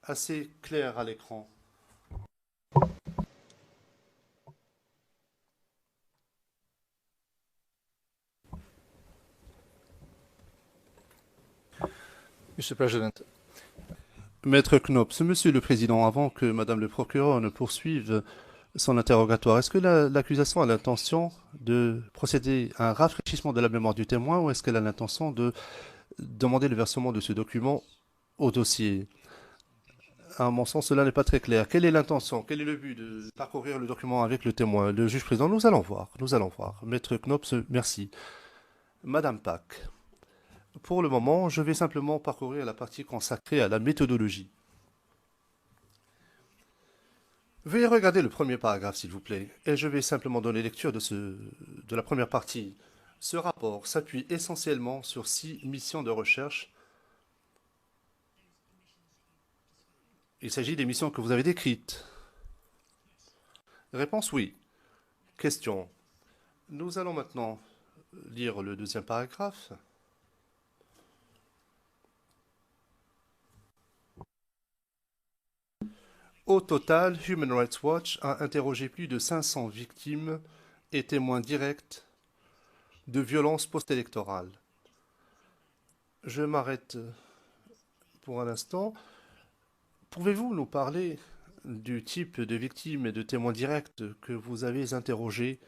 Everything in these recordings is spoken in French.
assez clair à l'écran. Mr. President, Maître Knops, Monsieur le Président, avant que Madame le procureur ne poursuive son interrogatoire, est-ce que l'accusation a l'intention de procéder à un rafraîchissement de la mémoire du témoin ou est-ce qu'elle a l'intention de demander le versement de ce document au dossier? À mon sens, cela n'est pas très clair. Quelle est l'intention? Quel est le but de parcourir le document avec le témoin? Le juge président, nous allons voir. Nous allons voir. Maître Knops, merci. Madame Pack, pour le moment, je vais simplement parcourir la partie consacrée à la méthodologie. Veuillez regarder le premier paragraphe, s'il vous plaît, et je vais simplement donner lecture de la première partie. Ce rapport s'appuie essentiellement sur 6 missions de recherche. Il s'agit des missions que vous avez décrites. Réponse oui. Question. Nous allons maintenant lire le deuxième paragraphe. Au total, Human Rights Watch a interrogé plus de 500 victimes et témoins directs de violences post-électorales. Je m'arrête pour un instant. Pouvez-vous nous parler du type de victimes et de témoins directs que vous avez interrogés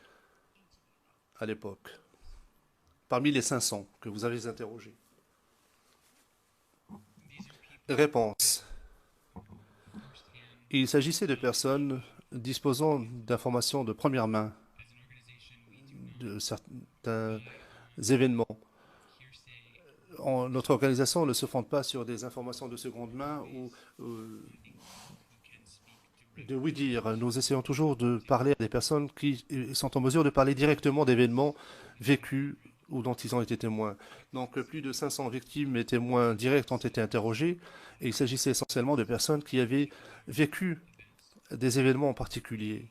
à l'époque, parmi les 500 que vous avez interrogés? Réponse. Il s'agissait de personnes disposant d'informations de première main de certains événements. Notre organisation ne se fonde pas sur des informations de seconde main ou de oui-dire. Nous essayons toujours de parler à des personnes qui sont en mesure de parler directement d'événements vécus ou dont ils ont été témoins. Donc plus de 500 victimes et témoins directs ont été interrogés et il s'agissait essentiellement de personnes qui avaient vécu des événements en particulier.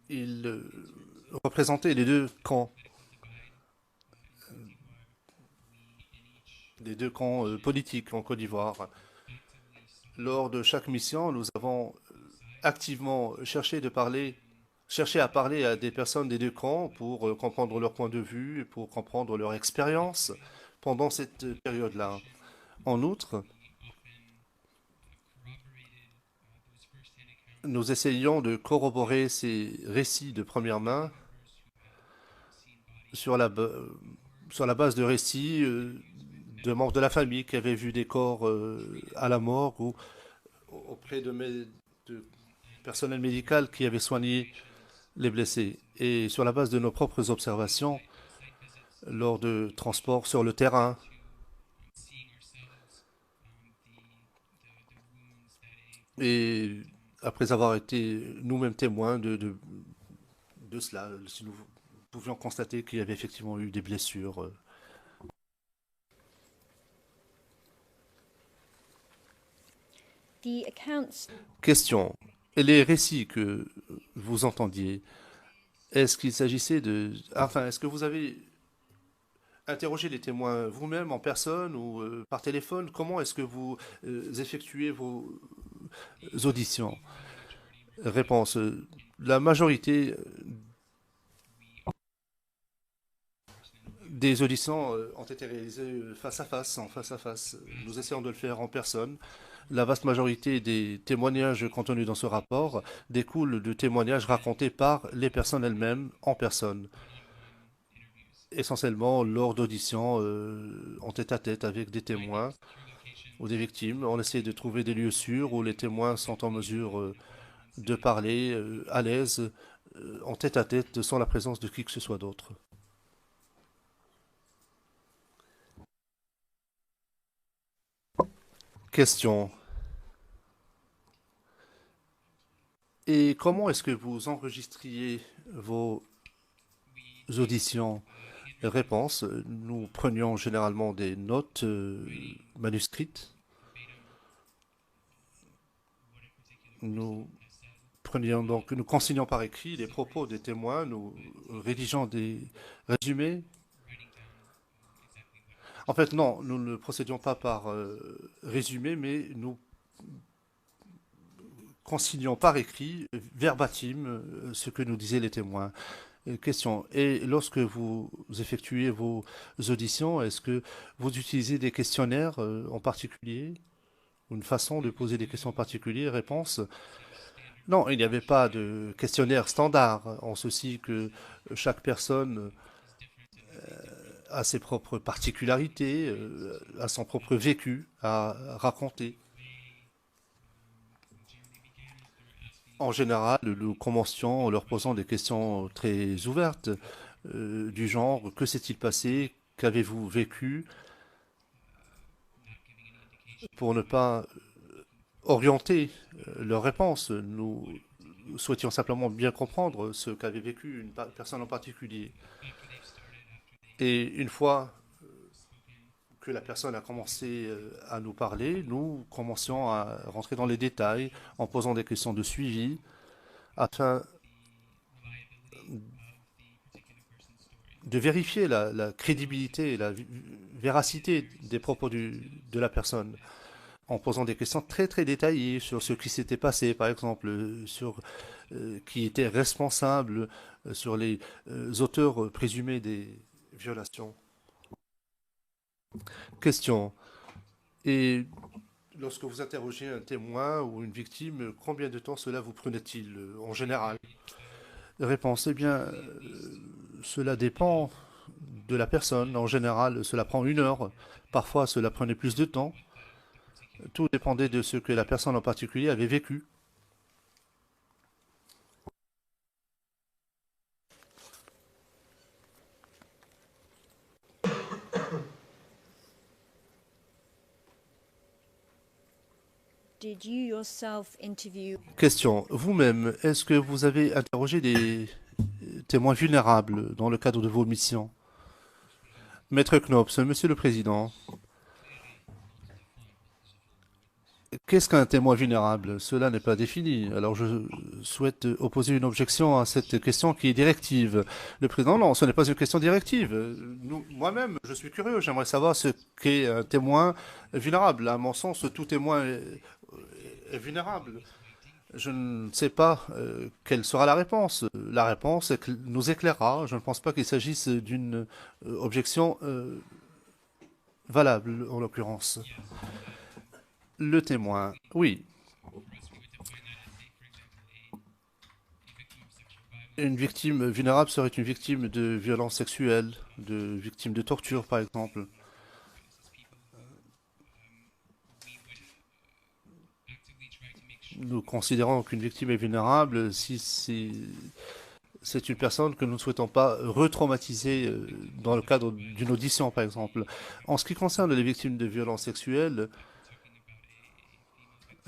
Ils représentaient les deux camps politiques en Côte d'Ivoire. Lors de chaque mission, nous avons activement cherché à parler à des personnes des deux camps pour comprendre leur point de vue et pour comprendre leur expérience pendant cette période-là. En outre, nous essayons de corroborer ces récits de première main sur la, sur la base de récits de membres de la famille qui avaient vu des corps à la morgue ou auprès de personnel médical qui avait soigné les blessés. Et sur la base de nos propres observations, lors de transports sur le terrain, et après avoir été nous-mêmes témoins de cela, si nous pouvions constater qu'il y avait effectivement eu des blessures. Question. Les récits que vous entendiez, est-ce qu'il s'agissait de... Enfin, est-ce que vous avez interrogé les témoins vous-même en personne ou par téléphone? Comment est-ce que vous effectuez vos auditions? Réponse. La majorité des auditions ont été réalisées face à face, en face à face. Nous essayons de le faire en personne. La vaste majorité des témoignages contenus dans ce rapport découlent de témoignages racontés par les personnes elles-mêmes en personne, essentiellement lors d'auditions en tête-à-tête avec des témoins ou des victimes. On essaie de trouver des lieux sûrs où les témoins sont en mesure de parler à l'aise en tête-à-tête sans la présence de qui que ce soit d'autre. Question. Et comment est-ce que vous enregistriez vos auditions? Réponse. Nous prenions généralement des notes manuscrites. Nous nous consignons par écrit les propos des témoins, nous rédigeons des résumés. En fait, non, nous ne procédions pas par résumé, mais nous consignons par écrit, verbatim, ce que nous disaient les témoins. Question. Et lorsque vous effectuez vos auditions, est-ce que vous utilisez des questionnaires en particulier? Une façon de poser des questions particulières? Réponse. Non, il n'y avait pas de questionnaire standard, en ceci que chaque personne a ses propres particularités, a son propre vécu à raconter. En général, nous commencions en leur posant des questions très ouvertes, du genre, que s'est-il passé? Qu'avez-vous vécu? Pour ne pas orienter leurs réponses. Nous souhaitions simplement bien comprendre ce qu'avait vécu une personne en particulier. Et une fois que la personne a commencé à nous parler, nous commencions à rentrer dans les détails en posant des questions de suivi afin de vérifier la crédibilité et la véracité des propos de la personne, en posant des questions très très détaillées sur ce qui s'était passé, par exemple, sur qui était responsable, sur les auteurs présumés des violations. Question. Et lorsque vous interrogez un témoin ou une victime, combien de temps cela vous prenait-il en général? Réponse. Eh bien, cela dépend de la personne. En général, cela prend 1 heure. Parfois, cela prenait plus de temps. Tout dépendait de ce que la personne en particulier avait vécu. Did you yourself interview? Question. Vous-même, est-ce que vous avez interrogé des témoins vulnérables dans le cadre de vos missions? Maître Knops, Monsieur le Président, qu'est-ce qu'un témoin vulnérable? Cela n'est pas défini. Alors je souhaite opposer une objection à cette question qui est directive. Le président, non, ce n'est pas une question directive. Moi-même, je suis curieux. J'aimerais savoir ce qu'est un témoin vulnérable. À mon sens, tout témoin est vulnérable. Je ne sais pas quelle sera la réponse. La réponse nous éclairera. Je ne pense pas qu'il s'agisse d'une objection valable, en l'occurrence. Le témoin, oui. Une victime vulnérable serait une victime de violences sexuelles, de victime de torture, par exemple. Nous considérons qu'une victime est vulnérable si c'est une personne que nous ne souhaitons pas retraumatiser dans le cadre d'une audition, par exemple. En ce qui concerne les victimes de violences sexuelles,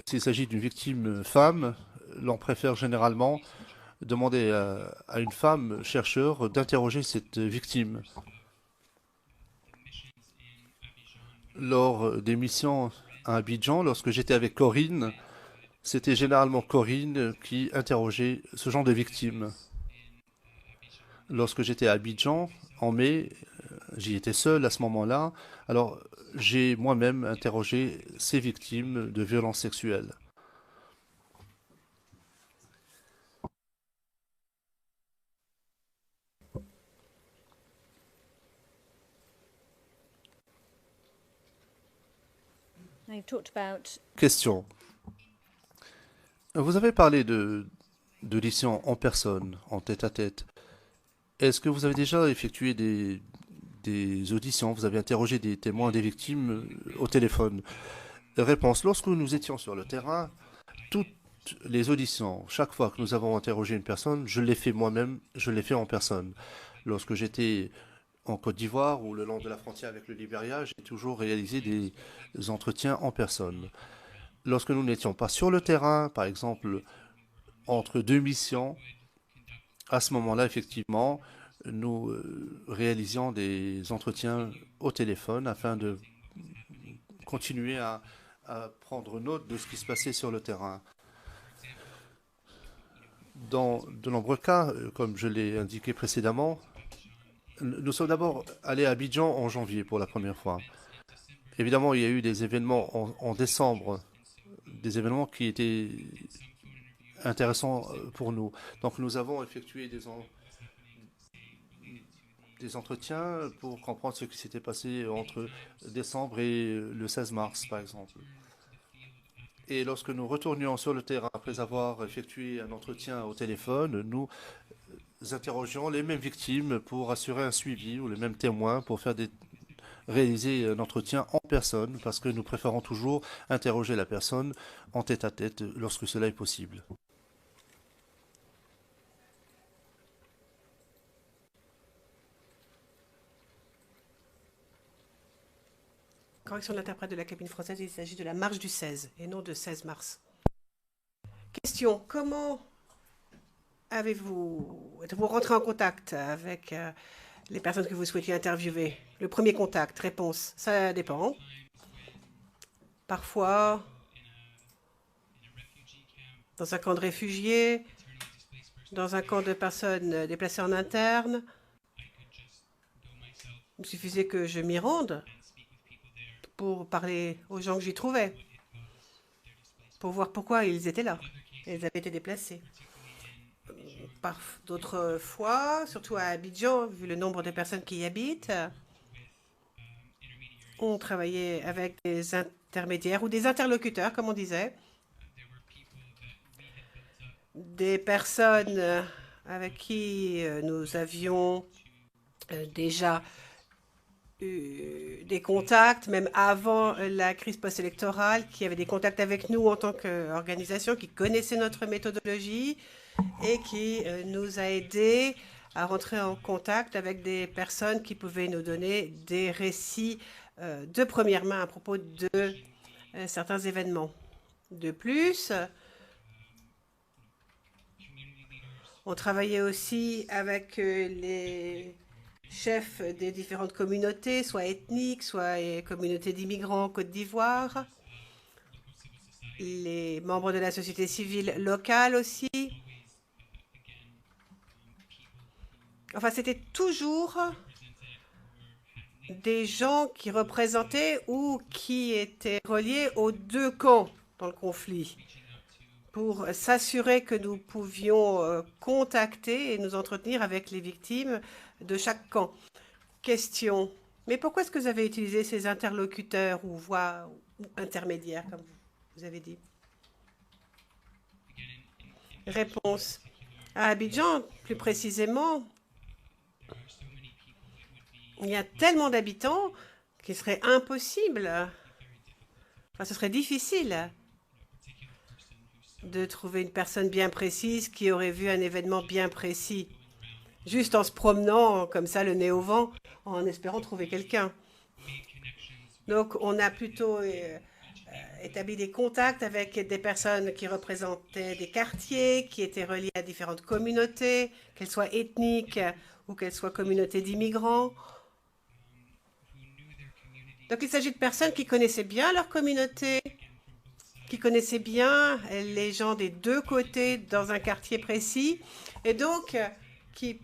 s'il s'agit d'une victime femme, l'on préfère généralement demander à une femme chercheur d'interroger cette victime. Lors des missions à Abidjan, lorsque j'étais avec Corinne, c'était généralement Corinne qui interrogeait ce genre de victimes. Lorsque j'étais à Abidjan, en mai, j'y étais seul à ce moment-là, alors j'ai moi-même interrogé ces victimes de violences sexuelles. Now you've talked about Question. Vous avez parlé d'auditions en personne, en tête-à-tête. Est-ce que vous avez déjà effectué des auditions? Vous avez interrogé des témoins, des victimes au téléphone? Réponse. Lorsque nous étions sur le terrain, toutes les auditions, chaque fois que nous avons interrogé une personne, je l'ai fait moi-même, je l'ai fait en personne. Lorsque j'étais en Côte d'Ivoire ou le long de la frontière avec le Libéria, j'ai toujours réalisé des entretiens en personne. Lorsque nous n'étions pas sur le terrain, par exemple, entre deux missions, à ce moment-là, effectivement, nous réalisions des entretiens au téléphone afin de continuer à prendre note de ce qui se passait sur le terrain. Dans de nombreux cas, comme je l'ai indiqué précédemment, Nous sommes d'abord allés à Abidjan en janvier pour la première fois. Évidemment, il y a eu des événements en décembre, des événements qui étaient intéressants pour nous. Donc nous avons effectué des entretiens pour comprendre ce qui s'était passé entre décembre et le 16 mars, par exemple. Et lorsque nous retournions sur le terrain après avoir effectué un entretien au téléphone, nous interrogions les mêmes victimes pour assurer un suivi ou les mêmes témoins pour réaliser un entretien en personne parce que nous préférons toujours interroger la personne en tête à tête lorsque cela est possible. Correction de l'interprète de la cabine française, il s'agit de la marche du 16 et non de 16 mars. Question, comment êtes-vous rentré en contact avec les personnes que vous souhaitiez interviewer? Le premier contact, réponse, ça dépend. Parfois, dans un camp de réfugiés, dans un camp de personnes déplacées en interne, il suffisait que je m'y rende pour parler aux gens que j'y trouvais, pour voir pourquoi ils étaient là. Ils avaient été déplacés. D'autres fois, surtout à Abidjan, vu le nombre de personnes qui y habitent, on travaillait avec des intermédiaires ou des interlocuteurs, comme on disait, des personnes avec qui nous avions déjà eu des contacts, même avant la crise post-électorale, qui avaient des contacts avec nous en tant qu'organisation, qui connaissaient notre méthodologie et qui nous a aidés à rentrer en contact avec des personnes qui pouvaient nous donner des récits de première main à propos de certains événements. De plus, on travaillait aussi avec les chefs des différentes communautés, soit ethniques, soit communautés d'immigrants en Côte d'Ivoire, les membres de la société civile locale aussi. Enfin, c'était toujours des gens qui représentaient ou qui étaient reliés aux deux camps dans le conflit, pour s'assurer que nous pouvions contacter et nous entretenir avec les victimes de chaque camp. Question. Mais pourquoi est-ce que vous avez utilisé ces interlocuteurs ou voix intermédiaires, comme vous avez dit? Réponse. À Abidjan, plus précisément, il y a tellement d'habitants qu'il serait impossible, enfin ce serait difficile de trouver une personne bien précise qui aurait vu un événement bien précis, juste en se promenant comme ça le nez au vent, en espérant trouver quelqu'un. Donc on a plutôt établi des contacts avec des personnes qui représentaient des quartiers, qui étaient reliées à différentes communautés, qu'elles soient ethniques ou qu'elles soient communautés d'immigrants. Donc il s'agit de personnes qui connaissaient bien leur communauté, qui connaissaient bien les gens des deux côtés dans un quartier précis, et donc qui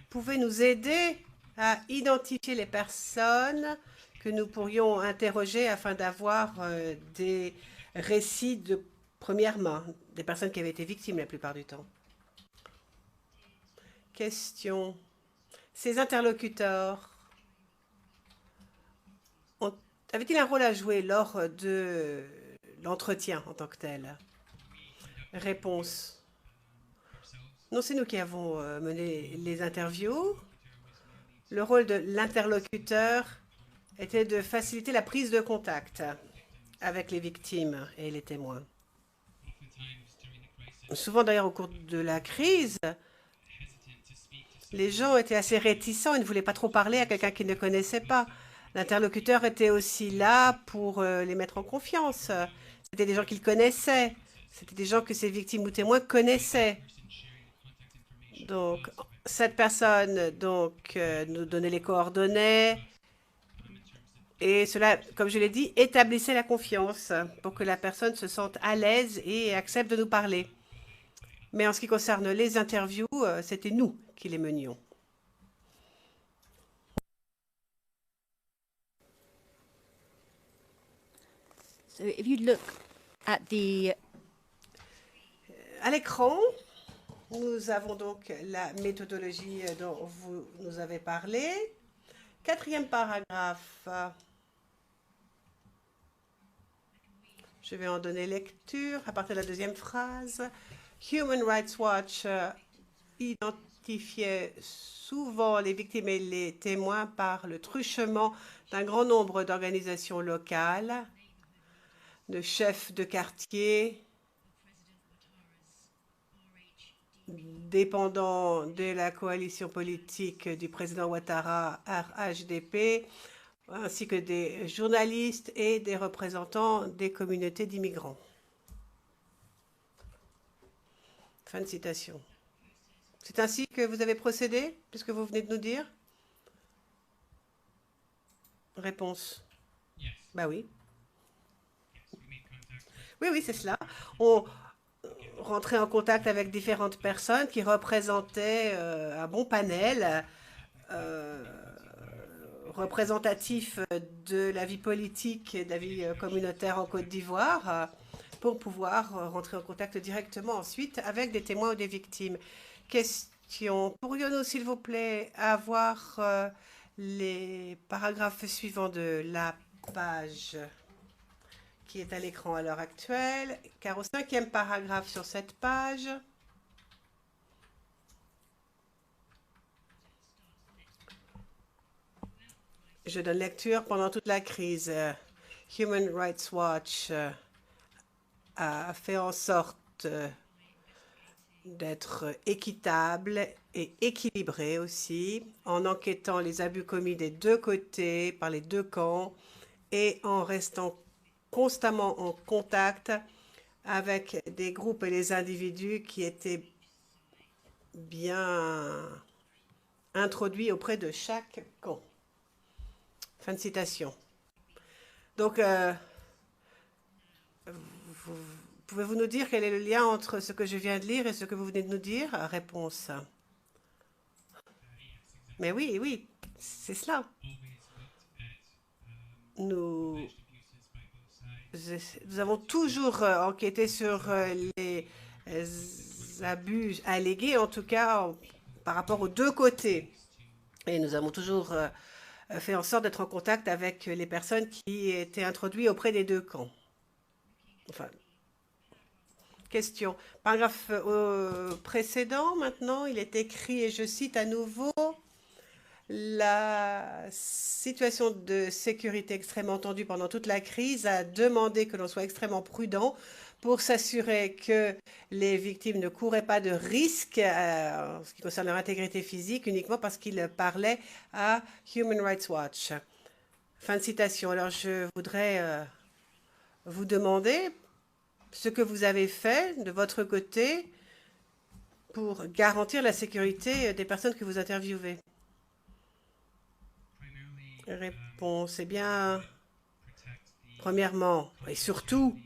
pouvaient nous aider à identifier les personnes que nous pourrions interroger afin d'avoir des récits de première main, des personnes qui avaient été victimes la plupart du temps. Question. Ces interlocuteurs avaient-ils un rôle à jouer lors de l'entretien en tant que tel? Réponse. Non, c'est nous qui avons mené les interviews. Le rôle de l'interlocuteur était de faciliter la prise de contact avec les victimes et les témoins. Souvent, d'ailleurs, au cours de la crise, les gens étaient assez réticents et ne voulaient pas trop parler à quelqu'un qu'ils ne connaissaient pas. L'interlocuteur était aussi là pour les mettre en confiance. C'était des gens qu'ils connaissaient. C'était des gens que ces victimes ou témoins connaissaient. Donc, cette personne nous donnait les coordonnées. Et cela, comme je l'ai dit, établissait la confiance pour que la personne se sente à l'aise et accepte de nous parler. Mais en ce qui concerne les interviews, c'était nous qui les menions. So if you look at the À l'écran, nous avons donc la méthodologie dont vous nous avez parlé. Quatrième paragraphe. Je vais en donner lecture à partir de la deuxième phrase. Human Rights Watch identifiait souvent les victimes et les témoins par le truchement d'un grand nombre d'organisations locales, de chefs de quartier, dépendant de la coalition politique du président Ouattara, RHDP, ainsi que des journalistes et des représentants des communautés d'immigrants. Fin de citation. C'est ainsi que vous avez procédé, puisque vous venez de nous dire? Réponse. Bah oui. Oui, c'est cela. On rentrait en contact avec différentes personnes qui représentaient un bon panel représentatif de la vie politique et de la vie communautaire en Côte d'Ivoire pour pouvoir rentrer en contact directement ensuite avec des témoins ou des victimes. Question. Pourrions-nous, s'il vous plaît, avoir les paragraphes suivants de la page qui est à l'écran à l'heure actuelle, car au 5e paragraphe sur cette page, je donne lecture pendant toute la crise. Human Rights Watch a fait en sorte d'être équitable et équilibré aussi, en enquêtant les abus commis des deux côtés, par les deux camps, et en restant constamment en contact avec des groupes et les individus qui étaient bien introduits auprès de chaque camp. Fin de citation. Donc, pouvez-vous nous dire quel est le lien entre ce que je viens de lire et ce que vous venez de nous dire? Réponse. Mais oui, c'est cela. Nous avons toujours enquêté sur les abus allégués, en tout cas par rapport aux deux côtés. Et nous avons toujours fait en sorte d'être en contact avec les personnes qui étaient introduites auprès des deux camps. Enfin, question. Paragraphe précédent, maintenant, il est écrit, et je cite à nouveau, la situation de sécurité extrêmement tendue pendant toute la crise a demandé que l'on soit extrêmement prudent pour s'assurer que les victimes ne couraient pas de risques en ce qui concerne leur intégrité physique uniquement parce qu'ils parlaient à Human Rights Watch. Fin de citation. Alors, je voudrais vous demander ce que vous avez fait de votre côté pour garantir la sécurité des personnes que vous interviewez. Réponse. Eh bien, premièrement, et surtout,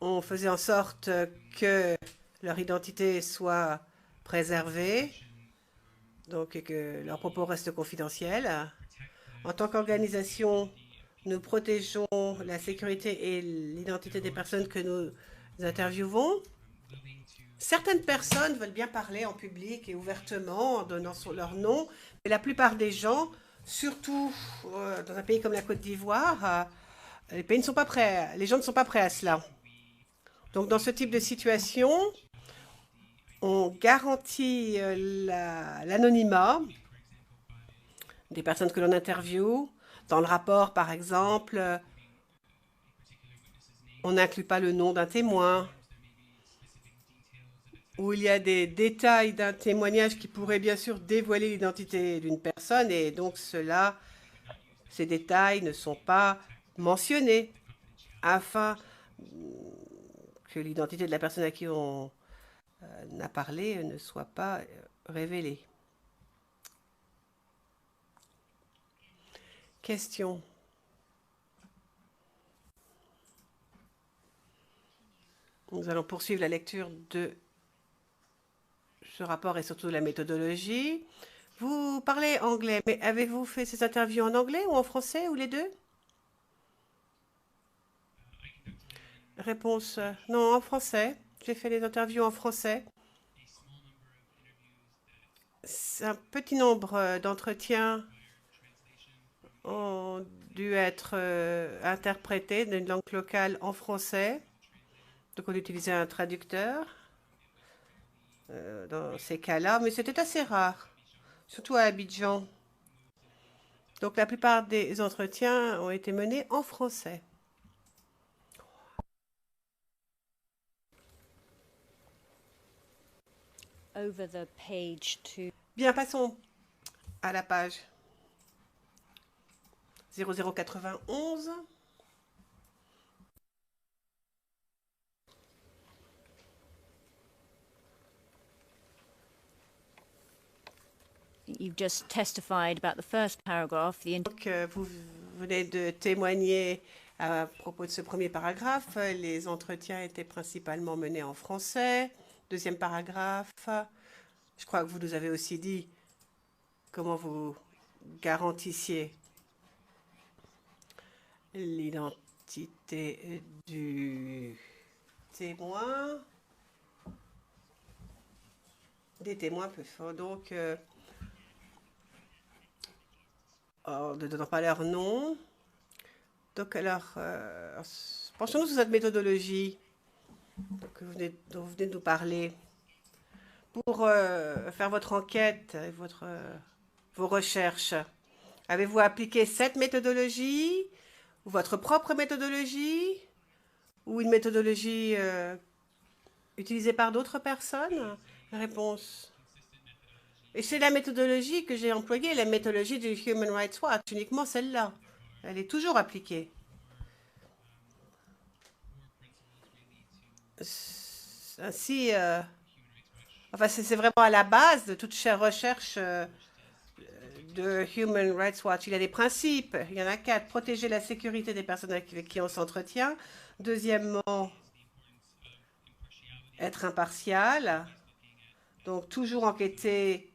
on faisait en sorte que leur identité soit préservée, donc et que leurs propos restent confidentiels. En tant qu'organisation, nous protégeons la sécurité et l'identité des personnes que nous interviewons. Certaines personnes veulent bien parler en public et ouvertement en donnant leur nom, mais la plupart des gens, surtout dans un pays comme la Côte d'Ivoire, les gens ne sont pas prêts à cela. Donc, dans ce type de situation, on garantit l'anonymat des personnes que l'on interviewe. Dans le rapport, par exemple, on n'inclut pas le nom d'un témoin, où il y a des détails d'un témoignage qui pourraient bien sûr dévoiler l'identité d'une personne, et donc ces détails ne sont pas mentionnés afin que l'identité de la personne à qui on a parlé ne soit pas révélée. Question. Nous allons poursuivre la lecture de ce rapport et surtout la méthodologie. Vous parlez anglais, mais avez-vous fait ces interviews en anglais ou en français ou les deux? Réponse, non, en français. J'ai fait les interviews en français. C'est un petit nombre d'entretiens ont dû être interprétés d'une langue locale en français. Donc on utilisait un traducteur dans ces cas-là, mais c'était assez rare, surtout à Abidjan. Donc la plupart des entretiens ont été menés en français. over the page to Bien, passons à la page 0091. you've just testified about the first paragraph, Donc, vous venez de témoigner à propos de ce premier paragraphe. Les entretiens étaient principalement menés en français. Deuxième paragraphe, je crois que vous nous avez aussi dit comment vous garantissiez l'identité du témoin. Des témoins peu forts. Donc, en ne donnant pas leur nom. Donc, alors, penchons-nous sur cette méthodologie dont vous venez de nous parler. Pour faire votre enquête et vos recherches, avez-vous appliqué cette méthodologie ou votre propre méthodologie ou une méthodologie utilisée par d'autres personnes? Réponse. Et c'est la méthodologie que j'ai employée, la méthodologie du Human Rights Watch, uniquement celle-là. Elle est toujours appliquée. Ainsi, enfin, c'est vraiment à la base de toute recherche de Human Rights Watch. Il y a des principes, il y en a 4. Protéger la sécurité des personnes avec qui on s'entretient. Deuxièmement, être impartial. Donc, toujours enquêter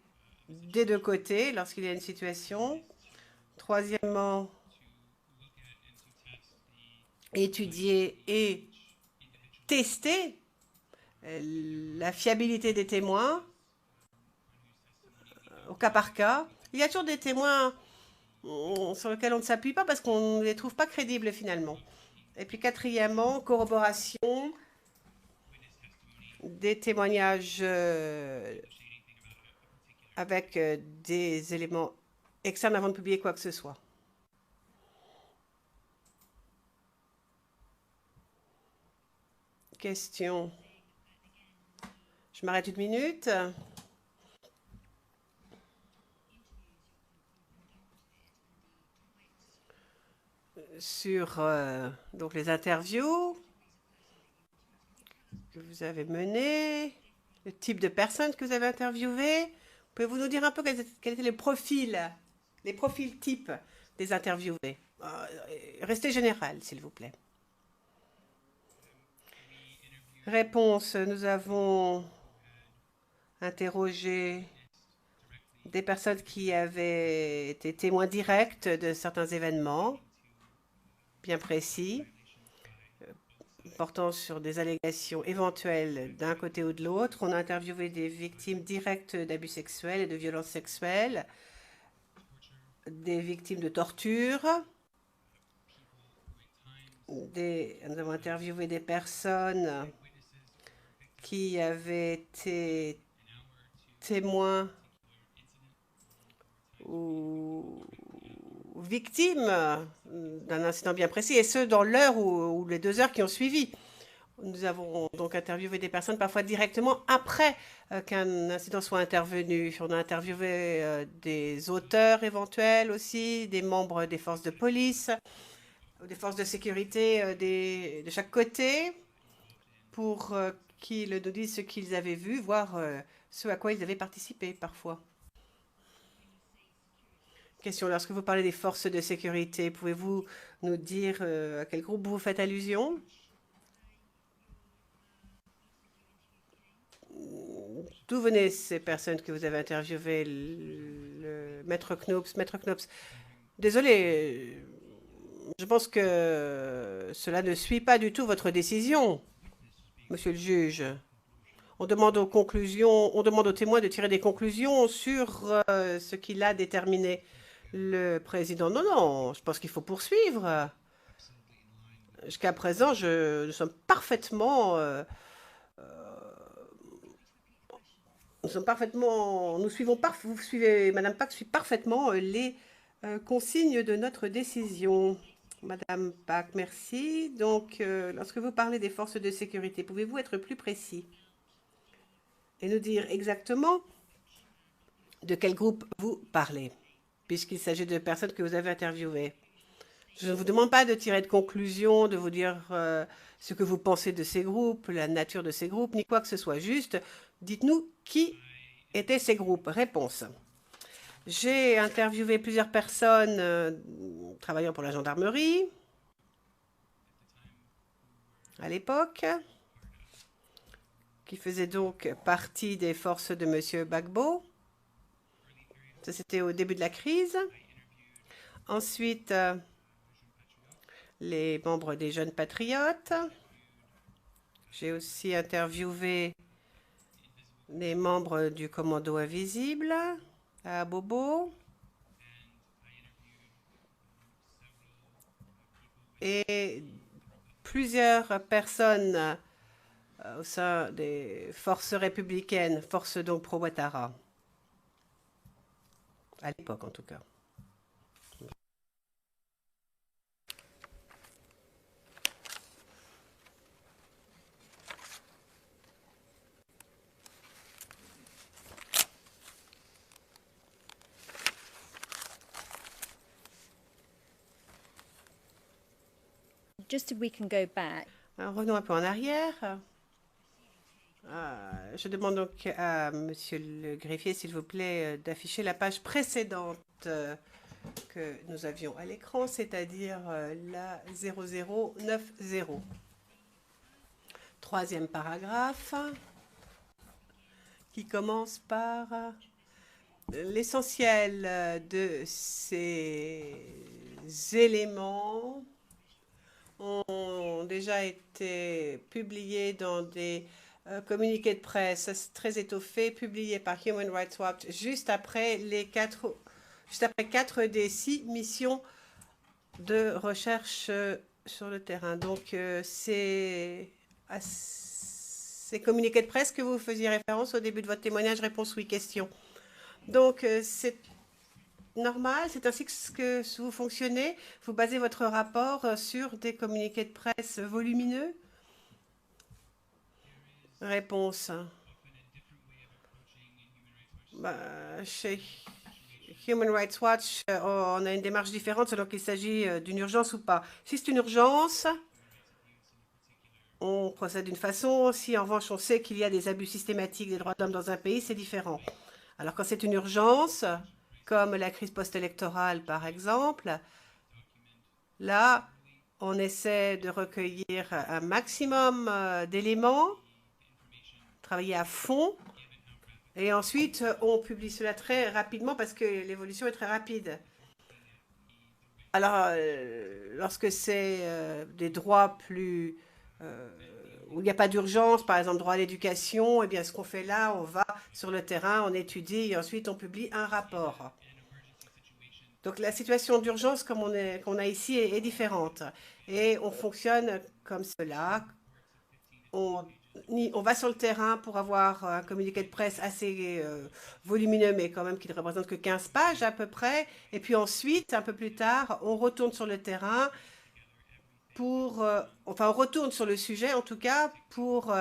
des deux côtés lorsqu'il y a une situation. Troisièmement, étudier et tester la fiabilité des témoins au cas par cas. Il y a toujours des témoins sur lesquels on ne s'appuie pas parce qu'on ne les trouve pas crédibles finalement. Et puis quatrièmement, corroboration des témoignages avec des éléments externes avant de publier quoi que ce soit. Question. Je m'arrête une minute. Sur donc les interviews que vous avez menées, le type de personnes que vous avez interviewées. Pouvez-vous nous dire un peu quels étaient les profils types des interviewés? Restez général, s'il vous plaît. Réponse. Nous avons interrogé des personnes qui avaient été témoins directs de certains événements bien précis, portant sur des allégations éventuelles d'un côté ou de l'autre. On a interviewé des victimes directes d'abus sexuels et de violences sexuelles, des victimes de torture. Nous avons interviewé des personnes qui avaient été témoins ou victimes d'un incident bien précis, et ce, dans l'heure ou les 2 heures qui ont suivi. Nous avons donc interviewé des personnes parfois directement après qu'un incident soit intervenu. On a interviewé des auteurs éventuels aussi, des membres des forces de police, des forces de sécurité de chaque côté, pour qu'ils nous disent ce qu'ils avaient vu, voire ce à quoi ils avaient participé parfois. Question, lorsque vous parlez des forces de sécurité, pouvez-vous nous dire à quel groupe vous faites allusion? D'où venaient ces personnes que vous avez interviewées, le maître Knops? Maître Knops, désolé, Je pense que cela ne suit pas du tout votre décision, monsieur le juge. On demande aux conclusions, on demande aux témoins de tirer des conclusions sur ce qu'il a déterminé. Le président, non, non, je pense qu'il faut poursuivre. Jusqu'à présent, nous sommes parfaitement, nous suivons vous suivez, Madame Pack suit parfaitement les consignes de notre décision. Madame Pack, merci. Donc, lorsque vous parlez des forces de sécurité, pouvez-vous être plus précis et nous dire exactement de quel groupe vous parlez, puisqu'il s'agit de personnes que vous avez interviewées? Je ne vous demande pas de tirer de conclusion, de vous dire ce que vous pensez de ces groupes, la nature de ces groupes, ni quoi que ce soit. Juste, dites-nous qui étaient ces groupes. Réponse. J'ai interviewé plusieurs personnes travaillant pour la gendarmerie à l'époque, qui faisaient donc partie des forces de M. Gbagbo. Ça, c'était au début de la crise. Ensuite, les membres des Jeunes Patriotes. J'ai aussi interviewé les membres du Commando Invisible à Bobo. Et plusieurs personnes au sein des forces républicaines, forces donc pro-Ouattara, à l'époque en tout cas. Just if we can go back. Alors, revenons un peu en arrière. Je demande donc à Monsieur le greffier, s'il vous plaît, d'afficher la page précédente que nous avions à l'écran, c'est-à-dire la 0090. Troisième paragraphe, qui commence par l'essentiel de ces éléments ont déjà été publiés dans des communiqués de presse très étoffés, publiés par Human Rights Watch juste après quatre des 6 missions de recherche sur le terrain. Donc, c'est à ces communiqués de presse que vous faisiez référence au début de votre témoignage. Réponse oui, question. Donc, c'est normal, c'est ainsi que vous fonctionnez. Vous basez votre rapport sur des communiqués de presse volumineux? Réponse. Chez Human Rights Watch, on a une démarche différente selon qu'il s'agit d'une urgence ou pas. Si c'est une urgence, on procède d'une façon. Si en revanche on sait qu'il y a des abus systématiques des droits de l'homme dans un pays, c'est différent. Alors quand c'est une urgence, comme la crise post-électorale par exemple, là, on essaie de recueillir un maximum d'éléments, travailler à fond, et ensuite on publie cela très rapidement parce que l'évolution est très rapide. Alors, lorsque c'est des droits plus où il n'y a pas d'urgence, par exemple droit à l'éducation, eh bien ce qu'on fait là, on va sur le terrain, on étudie et ensuite on publie un rapport. Donc la situation d'urgence qu'on a ici est différente et on fonctionne comme cela. On va sur le terrain pour avoir un communiqué de presse assez volumineux, mais quand même qui ne représente que 15 pages à peu près. Et puis ensuite, un peu plus tard, on retourne sur le terrain pour... on retourne sur le sujet, en tout cas, pour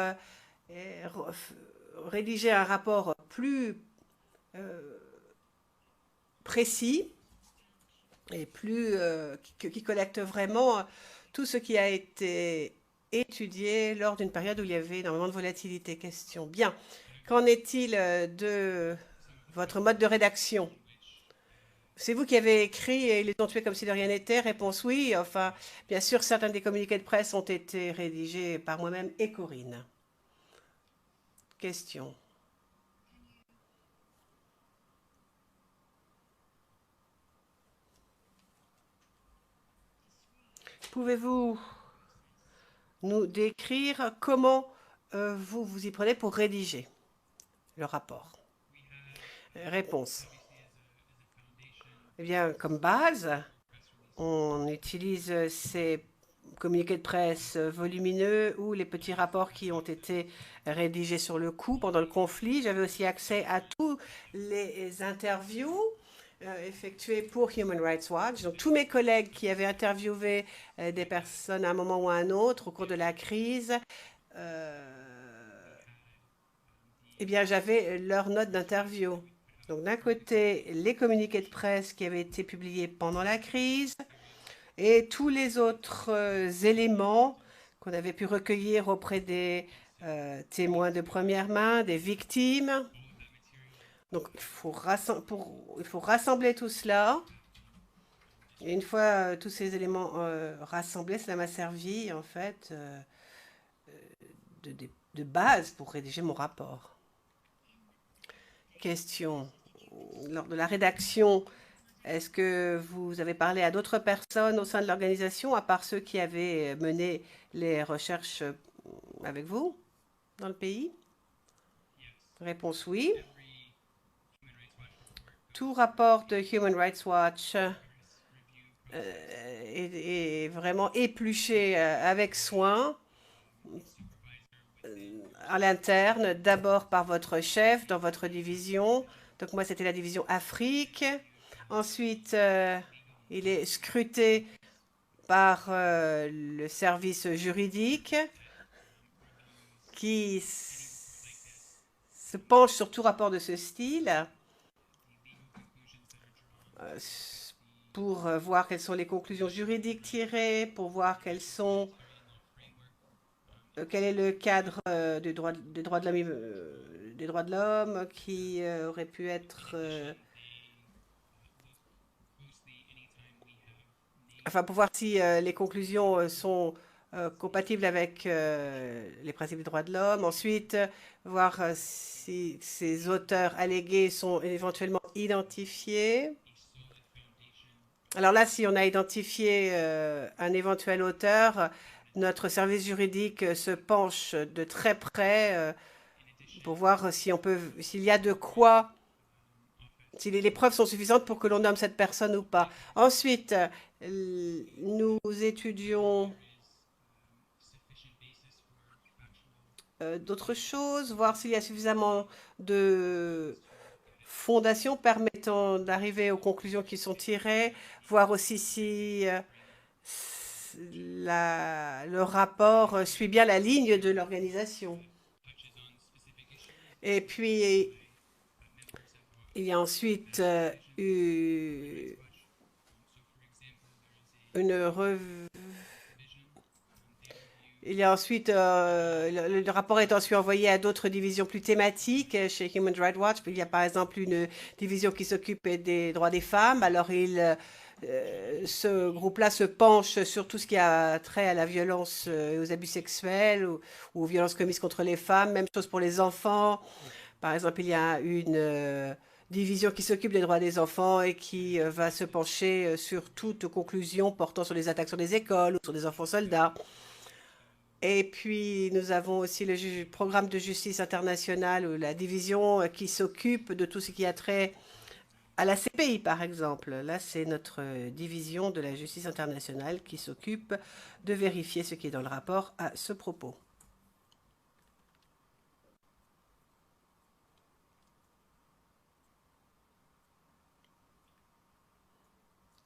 rédiger un rapport plus précis et qui collecte vraiment tout ce qui a été étudié lors d'une période où il y avait énormément de volatilité. Question. Bien. Qu'en est-il de votre mode de rédaction? C'est vous qui avez écrit et ils les ont tués comme si de rien n'était? Réponse oui. Enfin, bien sûr, certains des communiqués de presse ont été rédigés par moi-même et Corinne. Question. Pouvez-vous nous décrire comment vous vous y prenez pour rédiger le rapport? Réponse. Eh bien, comme base, on utilise ces communiqués de presse volumineux ou les petits rapports qui ont été rédigés sur le coup pendant le conflit. J'avais aussi accès à tous les interviews effectuées pour Human Rights Watch. Donc, tous mes collègues qui avaient interviewé des personnes à un moment ou à un autre au cours de la crise, eh bien, j'avais leurs notes d'interview. Donc, d'un côté, les communiqués de presse qui avaient été publiés pendant la crise et tous les autres éléments qu'on avait pu recueillir auprès des témoins de première main, des victimes. Donc, il faut rassembler tout cela. Et une fois tous ces éléments rassemblés, cela m'a servi, en fait, de base pour rédiger mon rapport. Question. Lors de la rédaction, est-ce que vous avez parlé à d'autres personnes au sein de l'organisation, à part ceux qui avaient mené les recherches avec vous dans le pays? Réponse oui. Tout rapport de Human Rights Watch est vraiment épluché avec soin à l'interne, d'abord par votre chef dans votre division. Donc moi, c'était la division Afrique. Ensuite, il est scruté par le service juridique qui se penche sur tout rapport de ce style pour voir quelles sont les conclusions juridiques tirées, pour voir quel est le cadre des droits de l'homme qui aurait pu être... Enfin, pour voir si les conclusions sont compatibles avec les principes des droits de l'homme. Ensuite, voir si ces auteurs allégués sont éventuellement identifiés. Alors là, si on a identifié un éventuel auteur, notre service juridique se penche de très près pour voir si s'il y a de quoi, si les preuves sont suffisantes pour que l'on nomme cette personne ou pas. Ensuite, nous étudions d'autres choses, voir s'il y a suffisamment de fondations permettant d'arriver aux conclusions qui sont tirées, voir aussi si le rapport suit bien la ligne de l'organisation. Et puis, il y a ensuite le rapport est ensuite envoyé à d'autres divisions plus thématiques chez Human Rights Watch. Il y a par exemple une division qui s'occupe des droits des femmes. Alors, ce groupe-là se penche sur tout ce qui a trait à la violence et aux abus sexuels ou aux violences commises contre les femmes. Même chose pour les enfants. Par exemple, il y a une division qui s'occupe des droits des enfants et qui va se pencher sur toute conclusion portant sur les attaques sur des écoles ou sur des enfants soldats. Et puis, nous avons aussi le programme de justice internationale ou la division qui s'occupe de tout ce qui a trait à la CPI, par exemple. Là, c'est notre division de la justice internationale qui s'occupe de vérifier ce qui est dans le rapport à ce propos.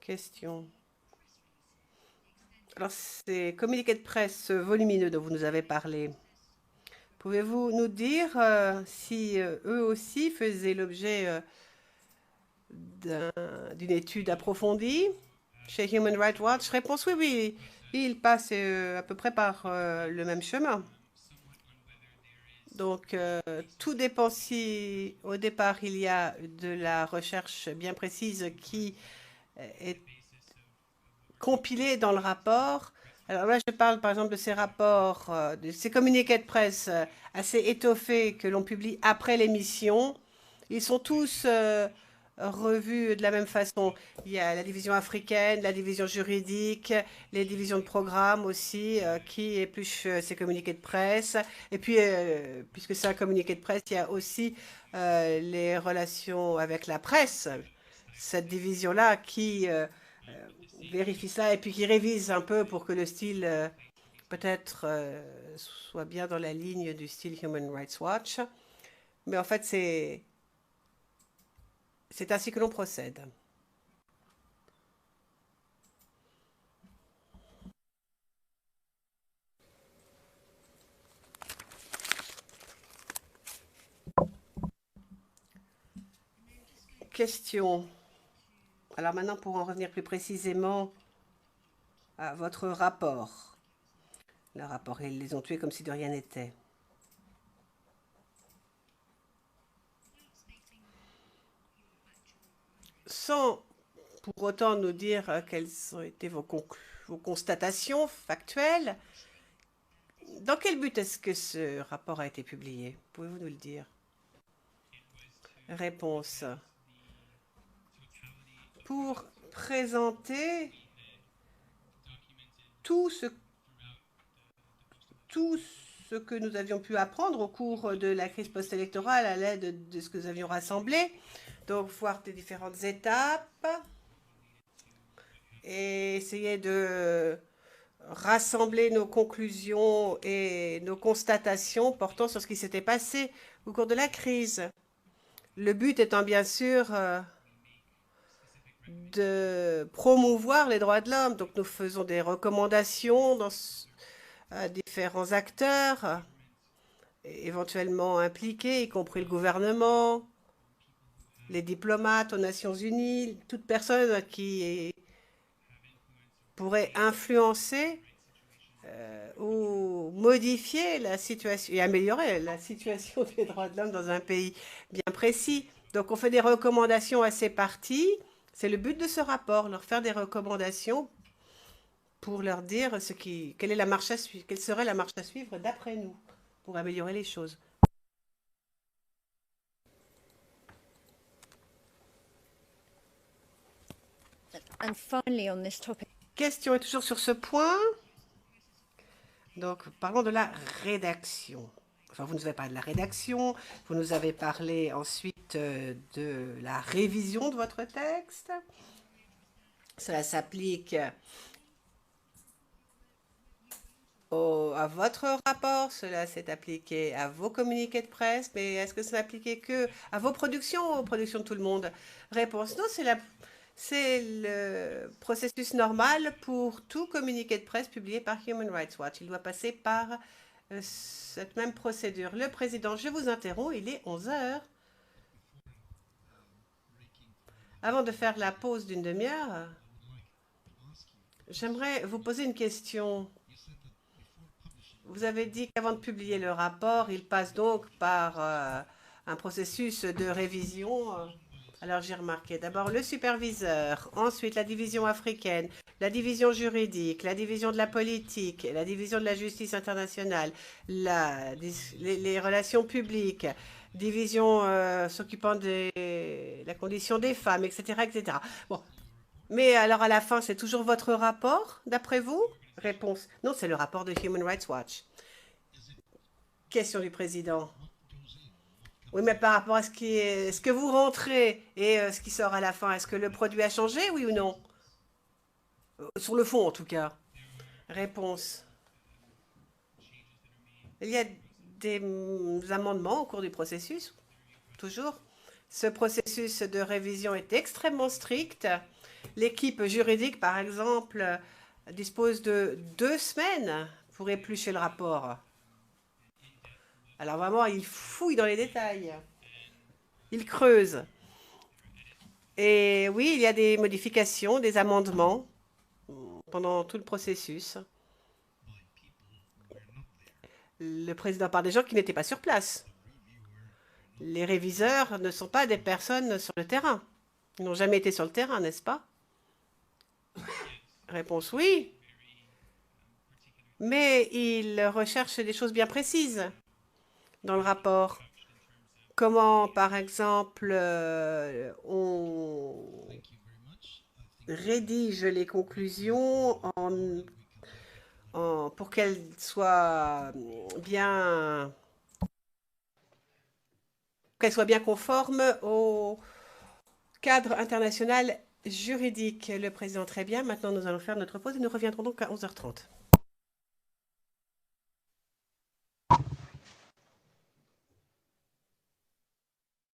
Question. Alors, ces communiqués de presse volumineux dont vous nous avez parlé, pouvez-vous nous dire si eux aussi faisaient l'objet d'une étude approfondie chez Human Rights Watch? Réponse oui, oui. Ils passent à peu près par le même chemin. Donc, tout dépend si au départ il y a de la recherche bien précise qui est compilée dans le rapport. Alors là, je parle par exemple de ces rapports, de ces communiqués de presse assez étoffés que l'on publie après l'émission. Ils sont tous revus de la même façon. Il y a la division africaine, la division juridique, les divisions de programme aussi, qui épluchent ces communiqués de presse. Et puis, puisque c'est un communiqué de presse, il y a aussi les relations avec la presse, cette division-là qui vérifie ça et puis qui révise un peu pour que le style peut-être soit bien dans la ligne du style Human Rights Watch. Mais en fait, c'est ainsi que l'on procède. Question. Alors maintenant, pour en revenir plus précisément à votre rapport. Le rapport, ils les ont tués comme si de rien n'était. Sans pour autant nous dire quelles ont été vos constatations factuelles, dans quel but est-ce que ce rapport a été publié? Pouvez-vous nous le dire? Réponse. Pour présenter tout ce que nous avions pu apprendre au cours de la crise post-électorale à l'aide de ce que nous avions rassemblé. Donc, voir des différentes étapes et essayer de rassembler nos conclusions et nos constatations portant sur ce qui s'était passé au cours de la crise. Le but étant bien sûr de promouvoir les droits de l'homme. Donc, nous faisons des recommandations à différents acteurs, éventuellement impliqués, y compris le gouvernement, les diplomates aux Nations Unies, toute personne qui pourrait influencer ou modifier la situation et améliorer la situation des droits de l'homme dans un pays bien précis. Donc, on fait des recommandations à ces partis. C'est le but de ce rapport, leur faire des recommandations pour leur dire quelle est la marche à suivre, quelle serait la marche à suivre d'après nous pour améliorer les choses. And finally, on this topic. Question est toujours sur ce point. Donc, parlons de la rédaction. Enfin, vous ne nous avez pas de la rédaction, vous nous avez parlé ensuite de la révision de votre texte. Cela s'applique à votre rapport, cela s'est appliqué à vos communiqués de presse, mais est-ce que ça s'appliquait que à vos productions, aux productions de tout le monde? Réponse non, c'est le processus normal pour tout communiqué de presse publié par Human Rights Watch. Il doit passer par cette même procédure. Le président, je vous interromps, il est 11 heures. Avant de faire la pause d'une demi-heure, j'aimerais vous poser une question. Vous avez dit qu'avant de publier le rapport, il passe donc par un processus de révision. Alors j'ai remarqué d'abord le superviseur, ensuite la division africaine, la division juridique, la division de la politique, la division de la justice internationale, les relations publiques, division s'occupant de la condition des femmes, etc., etc. Bon. Mais alors à la fin, c'est toujours votre rapport, d'après vous? Réponse. Non, c'est le rapport de Human Rights Watch. Question du président. Oui, mais par rapport à ce que vous rentrez et ce qui sort à la fin, est-ce que le produit a changé, oui ou non? Sur le fond, en tout cas. Réponse. Il y a des amendements au cours du processus, toujours. Ce processus de révision est extrêmement strict. L'équipe juridique, par exemple, dispose de 2 semaines pour éplucher le rapport. Alors vraiment, il fouille dans les détails. Il creuse. Et oui, il y a des modifications, des amendements pendant tout le processus. Le président parle des gens qui n'étaient pas sur place. Les réviseurs ne sont pas des personnes sur le terrain. Ils n'ont jamais été sur le terrain, n'est-ce pas? Réponse oui. Mais ils recherchent des choses bien précises dans le rapport. comment, par exemple, on rédige les conclusions pour qu'elles soient bien conformes au cadre international juridique. Le président, très bien. Maintenant, nous allons faire notre pause et nous reviendrons donc à 11h30.